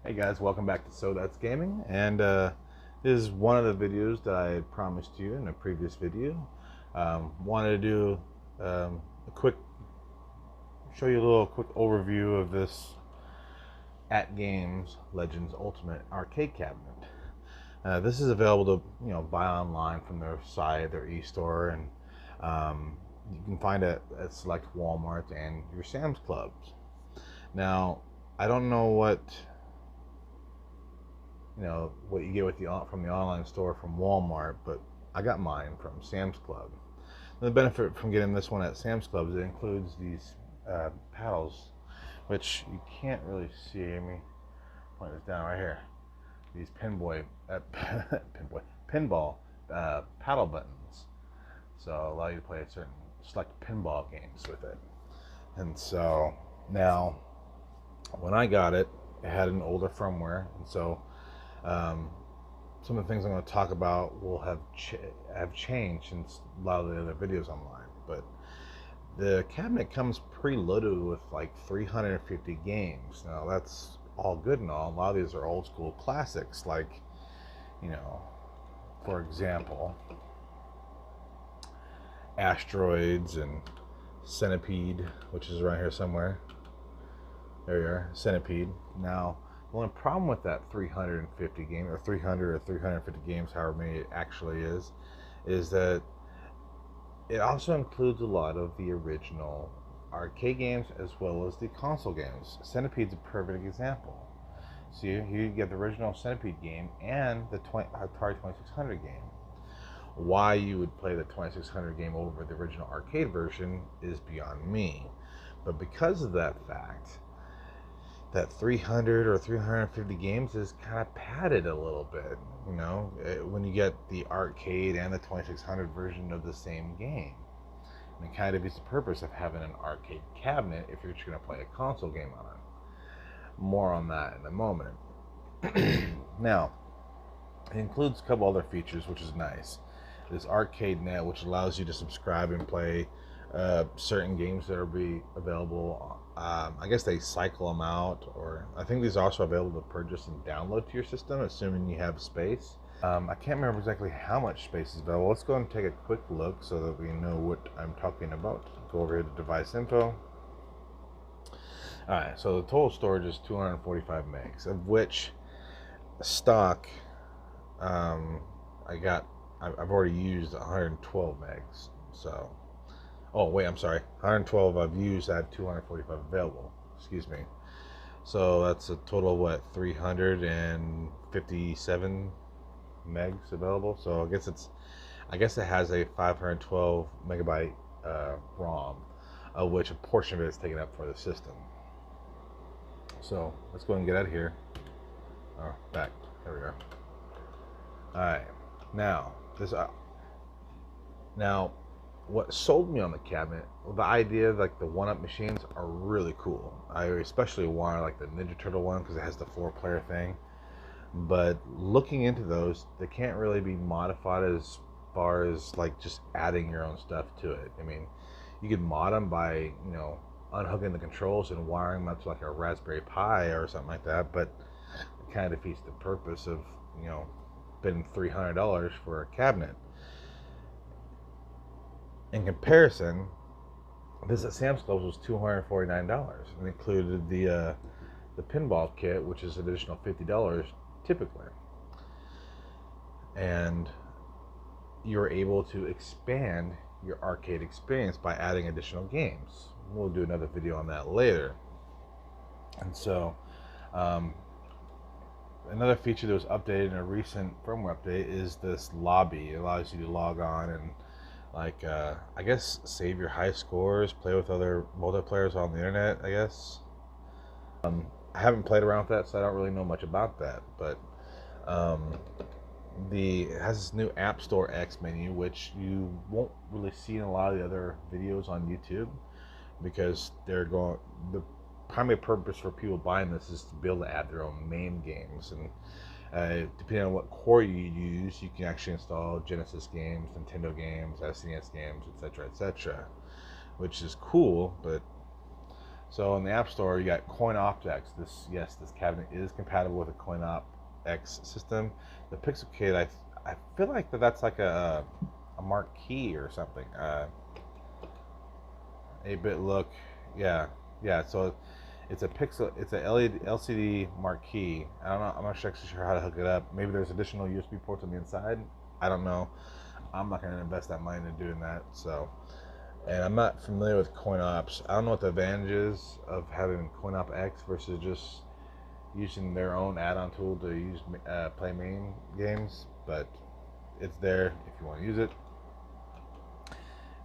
Hey guys, welcome back to So That's Gaming, and this is one of the videos that I had promised you in a previous video. Wanted to do a quick, show you a little quick overview of this AtGames Legends Ultimate Arcade Cabinet. This is available to buy online from their site, their e-store, and you can find it at select Walmart and your Sam's Clubs. Now, I don't know what you get with from the online store from Walmart, but I got mine from Sam's Club. And the benefit from getting this one at Sam's Club is it includes these paddles, which you can't really see. Let me point this down right here. These pinball paddle buttons, so allow you to play certain select pinball games with it. And so now, when I got it, it had an older firmware, and so some of the things I'm going to talk about will have changed since a lot of the other videos online. But the cabinet comes preloaded with like 350 games. Now that's all good and all. A lot of these are old school classics, like, for example, Asteroids and Centipede, which is around here somewhere. There you are, Centipede. Now, the only problem with that 350 game, or 300 or 350 games, however many it actually is that it also includes a lot of the original arcade games as well as the console games. Centipede's a perfect example. So you get the original Centipede game and the Atari 2600 game. Why you would play the 2600 game over the original arcade version is beyond me. But because of that fact, that 300 or 350 games is kind of padded a little bit, when you get the arcade and the 2600 version of the same game. And it kind of defeats the purpose of having an arcade cabinet if you're just going to play a console game on it. More on that in a moment. Now, it includes a couple other features, which is nice. This arcade net, which allows you to subscribe and play certain games that are available. I guess they cycle them out, or I think these are also available to purchase and download to your system, assuming you have space. I can't remember exactly how much space is available. Let's go and take a quick look so that we know what I'm talking about. Go over here to device info. Alright, so the total storage is 245 megs, of which stock I've already used 112 megs. So, oh wait, I'm sorry, 112 I've used. I have 245 available. Excuse me. So that's a total of what, 357 megs available. So I guess it has a 512 megabyte ROM, of which a portion of it is taken up for the system. So let's go and get out of here. Oh, back. There we go. All right. Now, what sold me on the cabinet, the idea of like the one-up machines are really cool. I especially wanted like the Ninja Turtle one because it has the 4-player thing. But looking into those, they can't really be modified as far as like just adding your own stuff to it. I mean, you could mod them by unhooking the controls and wiring them up to like a Raspberry Pi or something like that, but it kind of defeats the purpose of spending $300 for a cabinet. In comparison, this at Sam's Club was $249 and included the pinball kit, which is an additional $50 typically, and you're able to expand your arcade experience by adding additional games. We'll do another video on that later. And so another feature that was updated in a recent firmware update is this lobby. It allows you to log on and I guess save your high scores, play with other multiplayers on the internet, I guess. I haven't played around with that, so I don't really know much about that, but it has this new App Store X menu, which you won't really see in a lot of the other videos on YouTube, because the primary purpose for people buying this is to be able to add their own main games. And depending on what core you use, you can actually install Genesis games, Nintendo games, SNES games, etc., etc., which is cool. But So in the App Store, you got CoinOptX. This cabinet is compatible with a CoinOptX system. The Pixel Kit, I feel like that's like a marquee or something. 8-bit look, yeah, yeah. So it's a LED LCD marquee. I don't know. I'm not actually sure how to hook it up. Maybe there's additional USB ports on the inside. I don't know. I'm not going to invest that money in doing that. So. And I'm not familiar with CoinOps. I don't know what the advantage is of having CoinOptX versus just using their own add-on tool to play main games, but it's there if you want to use it.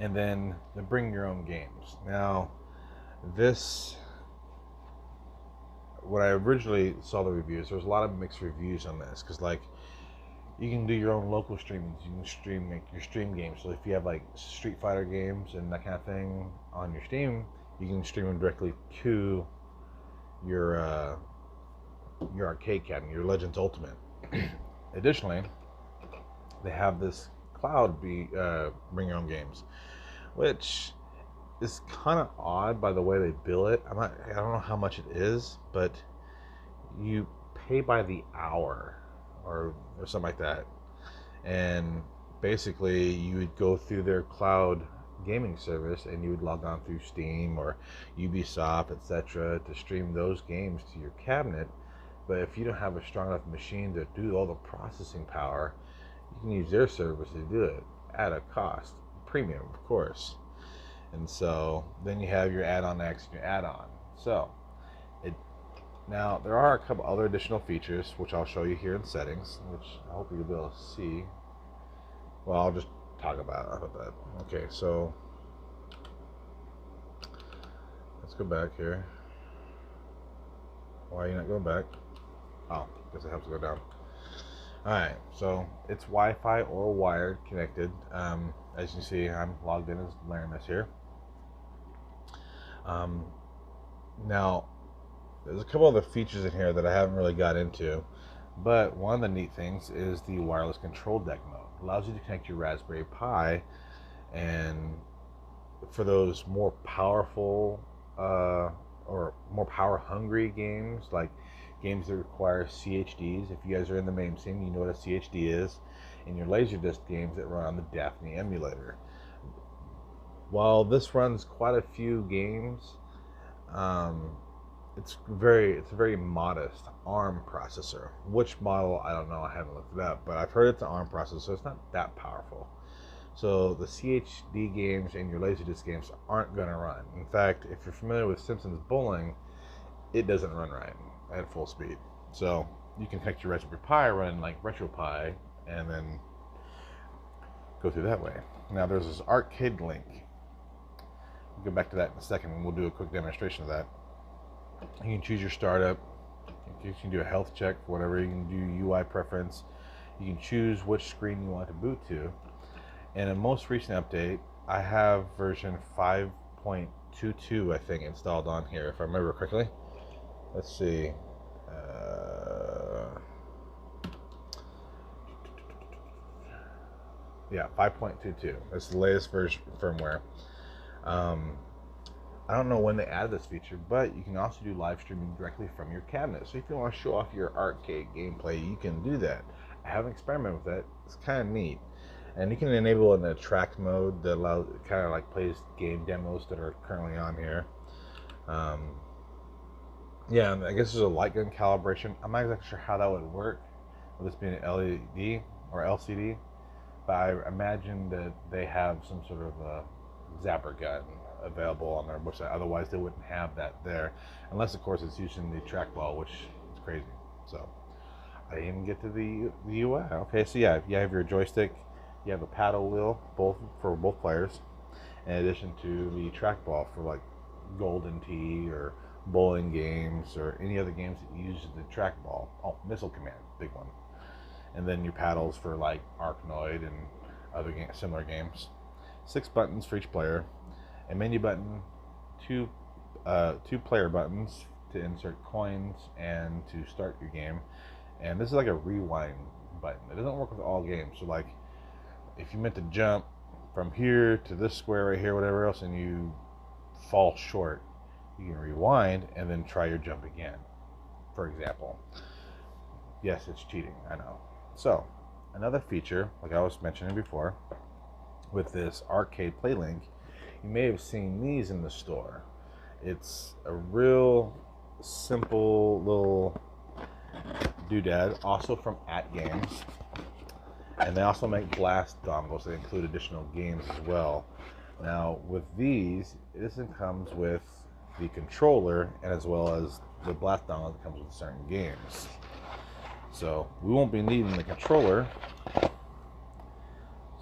And then the bring your own games. Now, when I originally saw the reviews, there was a lot of mixed reviews on this because like you can do your own local streamings. You can make your stream games. So if you have like Street Fighter games and that kind of thing on your Steam, you can stream them directly to your arcade cabinet, your Legends Ultimate. Additionally, they have this cloud bring your own games, which is kind of odd by the way they bill it. I don't know how much it is, but you pay by the hour. Or something like that, and basically you would go through their cloud gaming service and you would log on through Steam or Ubisoft, etc., to stream those games to your cabinet. But if you don't have a strong enough machine to do all the processing power, you can use their service to do it at a cost, premium, of course. And so then you have your add-on X and your add-on. So now, there are a couple other additional features, which I'll show you here in settings, which I hope you'll be able to see. Well, I'll just talk about that. Okay, so let's go back here. Why are you not going back? Oh, guess it helps to go down. Alright, so it's Wi-Fi or wired connected. As you see, I'm logged in as Laramus here. Now, there's a couple other features in here that I haven't really got into, but one of the neat things is the wireless control deck mode. It allows you to connect your Raspberry Pi, and for those more powerful or more power-hungry games, like games that require CHDs. If you guys are in the MAME scene, you know what a CHD is, and your Laserdisc games that run on the Daphne emulator. While this runs quite a few games, it's a very modest ARM processor. Which model, I don't know, I haven't looked it up, but I've heard it's an ARM processor, so it's not that powerful. So the CHD games and your Laserdisc games aren't going to run. In fact, if you're familiar with Simpsons Bowling, it doesn't run right at full speed. So you can connect your Raspberry Pi, run like RetroPie, and then go through that way. Now there's this arcade link. We'll go back to that in a second, and we'll do a quick demonstration of that. You can choose your startup. You can do a health check, whatever. You can do UI preference. You can choose which screen you want to boot to. And in most recent update, I have version 5.22, I think, installed on here, if I remember correctly. Let's see. Yeah, 5.22. That's the latest version firmware. I don't know when they added this feature, but you can also do live streaming directly from your cabinet. So if you want to show off your arcade gameplay, you can do that. I haven't experimented with that. It's kind of neat. And you can enable an attract mode that allows, kind of like plays game demos that are currently on here. Yeah, I guess there's a light gun calibration. I'm not exactly sure how that would work with this being an LED or LCD, but I imagine that they have some sort of a zapper gun available on their website. Otherwise, they wouldn't have that there, unless of course it's using the trackball, which is crazy. So I didn't even get to the UI. Okay, so yeah, you have your joystick, you have a paddle wheel, for both players, in addition to the trackball for like Golden Tee or bowling games or any other games that use the trackball. Oh, Missile Command, big one. And then your paddles for like Arkanoid and other similar games. 6 buttons for each player. A menu button, two player buttons to insert coins and to start your game. And this is like a rewind button. It doesn't work with all games. So like if you meant to jump from here to this square right here, whatever else, and you fall short, you can rewind and then try your jump again, for example. Yes, it's cheating, I know. So, another feature, like I was mentioning before, with this arcade PlayLink, you may have seen these in the store. It's a real simple little doodad, also from AtGames. And they also make blast dongles that include additional games as well. Now, with these, this comes with the controller and as well as the blast dongle that comes with certain games. So we won't be needing the controller,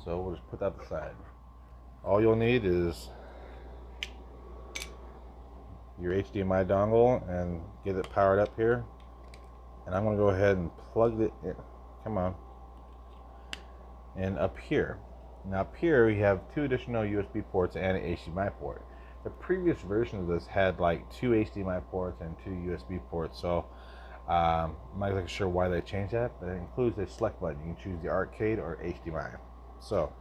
so we'll just put that aside. All you'll need is your HDMI dongle and get it powered up here. And I'm going to go ahead and plug it in. Come on. And up here. Now up here we have 2 additional USB ports and an HDMI port. The previous version of this had like 2 HDMI ports and 2 USB ports, so I'm not exactly sure why they changed that, but it includes a select button. You can choose the arcade or HDMI. So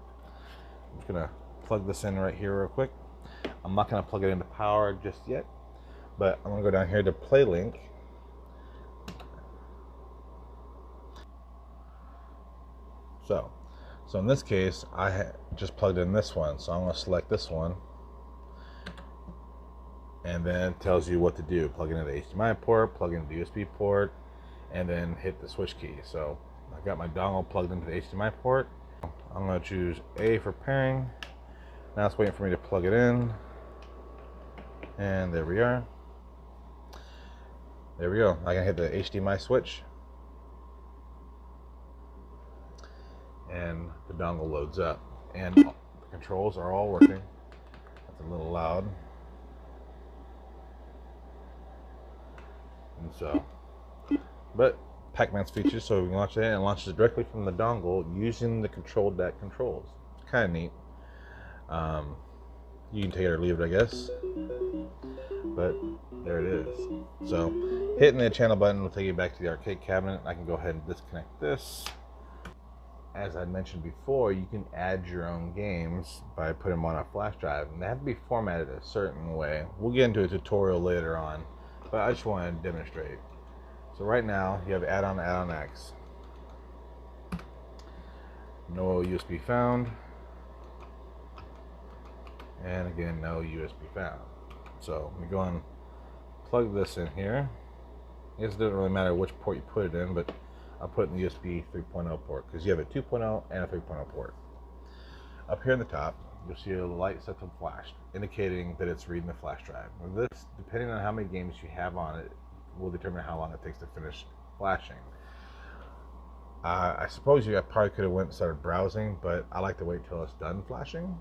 I'm just gonna plug this in right here real quick. I'm not gonna plug it into power just yet, but I'm gonna go down here to PlayLink. So in this case, I just plugged in this one, so I'm going to select this one, and then it tells you what to do. Plug in the HDMI port, plug in the USB port, and then hit the switch key. So I've got my dongle plugged into the HDMI port. I'm going to choose A for pairing. Now it's waiting for me to plug it in, and there we are. There we go. I can hit the HDMI switch, and the dongle loads up, and the controls are all working. That's a little loud. And so, but Pac-Man's features, so we can launch it, and it launches directly from the dongle using the control deck controls. It's kind of neat. You can take it or leave it, I guess. But there it is. So hitting the channel button will take you back to the arcade cabinet. I can go ahead and disconnect this. As I mentioned before, you can add your own games by putting them on a flash drive, and they have to be formatted a certain way. We'll get into a tutorial later on, but I just want to demonstrate. So right now, you have add-on X. No USB found. And again, no USB found. So we go and plug this in here. I guess it doesn't really matter which port you put it in, but I'll put it in the USB 3.0 port because you have a 2.0 and a 3.0 port. Up here in the top, you'll see a light set to flash, indicating that it's reading the flash drive. Now this, depending on how many games you have on it, will determine how long it takes to finish flashing. I suppose you probably could have went and started browsing, but I like to wait till it's done flashing.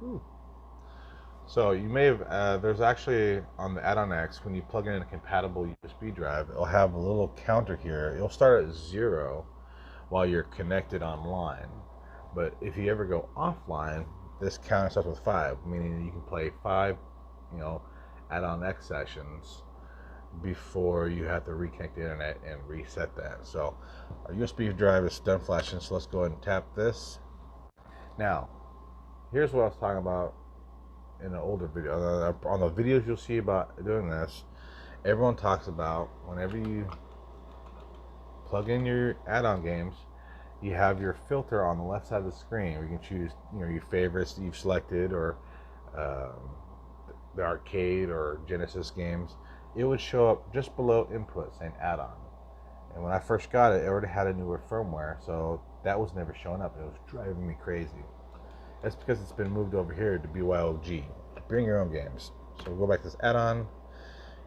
Ooh. So you may have, there's actually on the add-on X, when you plug in a compatible USB drive, it'll have a little counter here. It'll start at 0 while you're connected online. But if you ever go offline, this counter starts with 5, meaning you can play 5, add-on X sessions before you have to reconnect the internet and reset that. So our USB drive is done flashing, so let's go ahead and tap this. Now, here's what I was talking about in an older video. On the videos you'll see about doing this, everyone talks about whenever you plug in your add-on games, you have your filter on the left side of the screen where you can choose your favorites that you've selected, or the arcade or Genesis games. It would show up just below input saying add-on. And when I first got it, it already had a newer firmware, so that was never showing up. It was driving me crazy. That's because it's been moved over here to BYOG. Bring your own games. So we'll go back to this add-on.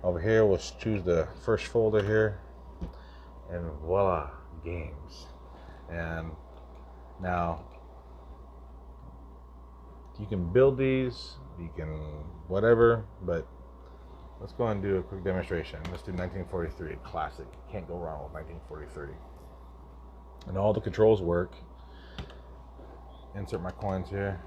Over here, we'll choose the first folder here. And voila, games. And now, you can build these, you can whatever, but let's go and do a quick demonstration. Let's do 1943, classic. Can't go wrong with 1943. And all the controls work. Insert my coins here.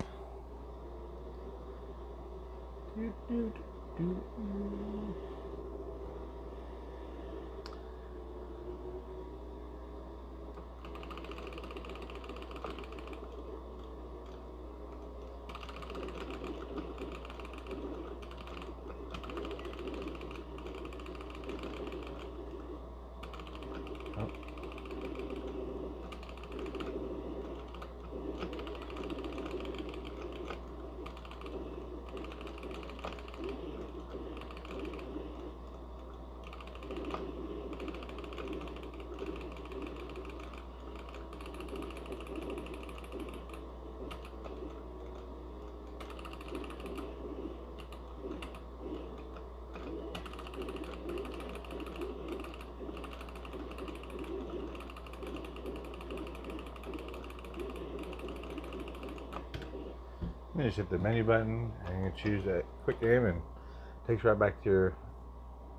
You just hit the menu button and you choose a quick game, and it takes you right back to your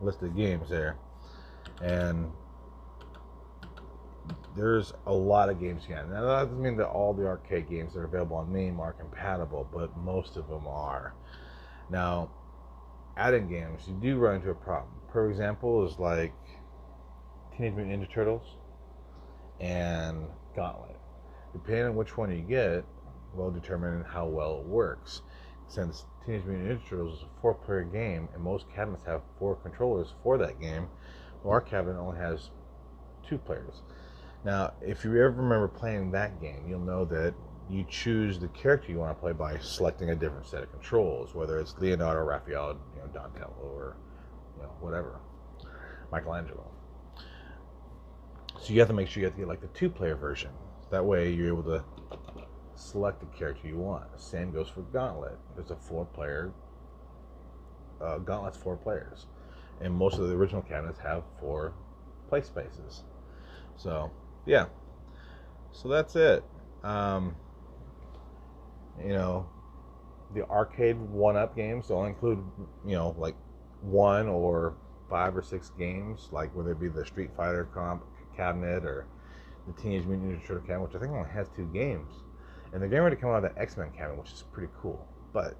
list of games there. And there's a lot of games you can. Now that doesn't mean that all the arcade games that are available on MAME are compatible, but most of them are. Now, adding games, you do run into a problem. For example, is like Teenage Mutant Ninja Turtles and Gauntlet. Depending on which one you get, will determine how well it works. Since Teenage Mutant Ninja Turtles is a 4-player game, and most cabinets have 4 controllers for that game, well, our cabinet only has 2 players. Now, if you ever remember playing that game, you'll know that you choose the character you want to play by selecting a different set of controls, whether it's Leonardo, Raphael, Donatello, or whatever, Michelangelo. So you have to make sure you have to get like the 2-player version. That way you're able to select the character you want. Same goes for Gauntlet. There's a 4-player. Gauntlet's 4 players, and most of the original cabinets have 4 play spaces. So yeah, so that's it. The arcade 1-up games don't include like 1 or 5 or 6 games, like whether it be the Street Fighter cabinet or the Teenage Mutant Ninja Turtle cabinet, which I think only has 2 games. And they're getting ready to come out of the X-Men cabinet, which is pretty cool. But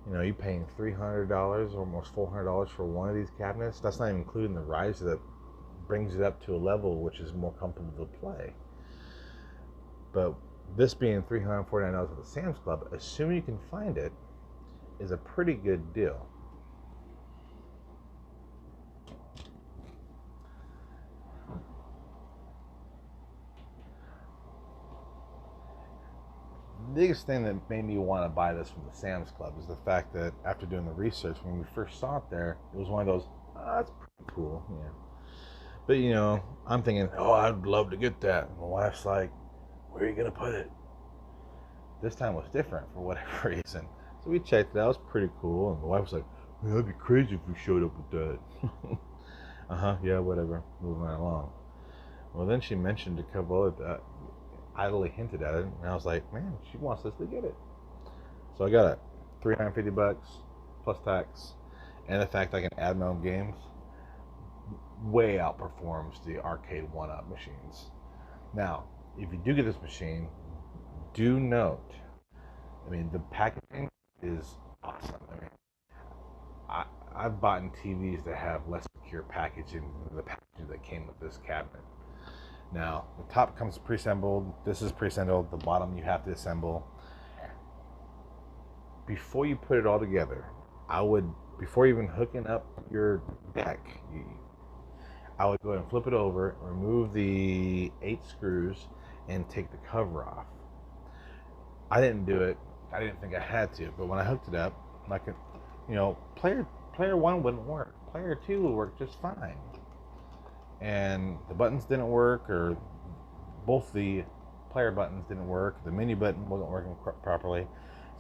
you're paying $300 or almost $400 for one of these cabinets. That's not even including the rise that brings it up to a level which is more comfortable to play. But this being $349 at the Sam's Club, assuming you can find it, is a pretty good deal. The biggest thing that made me want to buy this from the Sam's Club is the fact that after doing the research, when we first saw it there, it was one of those, that's pretty cool, yeah. But I'm thinking, I'd love to get that. My wife's like, where are you gonna put it? This time was different for whatever reason. So we checked it out. It was pretty cool. And my wife was like, man, that'd be crazy if we showed up with that. Yeah, whatever. Moving right along. Well, then she mentioned a couple of idly hinted at it, and I was like, man, she wants us to get it. So I got it. $350 plus tax, and the fact I can add my own games way outperforms the arcade 1-up machines. Now, if you do get this machine, do note, the packaging is awesome. I've bought TVs that have less secure packaging than the packaging that came with this cabinet. Now, the top comes pre-assembled. This is pre-assembled. The bottom you have to assemble. Before you put it all together, before even hooking up your deck, I would go ahead and flip it over, remove the 8 screws, and take the cover off. I didn't do it. I didn't think I had to, but when I hooked it up, player 1 wouldn't work. Player 2 would work just fine. And the buttons didn't work, or both the player buttons didn't work. The menu button wasn't working properly.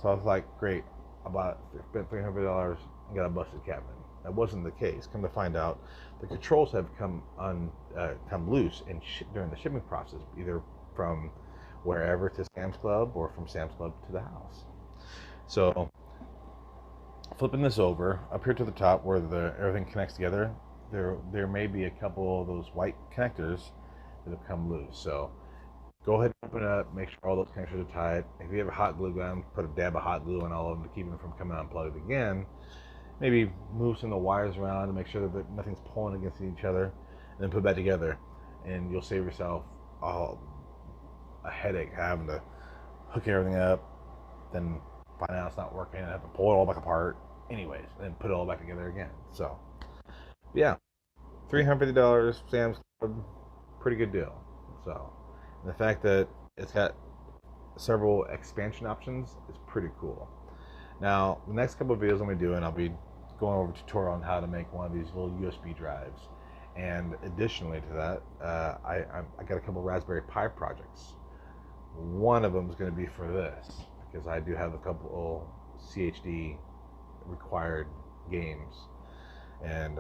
So I was like, great, spent $300 and got a busted cabinet. That wasn't the case. Come to find out, the controls have come loose during the shipping process, either from wherever to Sam's Club or from Sam's Club to the house. So flipping this over, up here to the top where everything connects together, there may be a couple of those white connectors that have come loose. So go ahead and open it up, make sure all those connectors are tight. If you have a hot glue gun, put a dab of hot glue on all of them to keep them from coming unplugged again. Maybe move some of the wires around to make sure that nothing's pulling against each other, and then put it back together, and you'll save yourself a headache having to hook everything up, then find out it's not working, and have to pull it all back apart anyways, and then put it all back together again. So yeah, $350 Sam's Club, pretty good deal. So the fact that it's got several expansion options is pretty cool. Now, the next couple of videos I'm going to be doing, I'll be going over a tutorial on how to make one of these little USB drives. And additionally to that, I got a couple Raspberry Pi projects. One of them is going to be for this, because I do have a couple CHD required games, and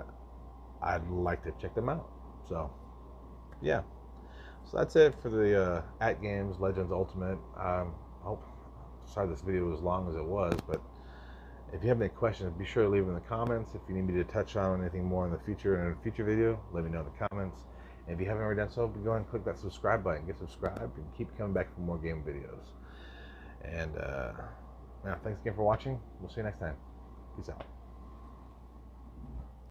I'd like to check them out. So yeah, so that's it for the AtGames Legends Ultimate. I hope sorry this video was as long as it was, but if you have any questions, be sure to leave them in the comments. If you need me to touch on anything more in the future, in a future video, let me know in the comments. And if you haven't already done so, go ahead and click that subscribe button. Get subscribed and keep coming back for more game videos. And thanks again for watching. We'll see you next time. Peace out.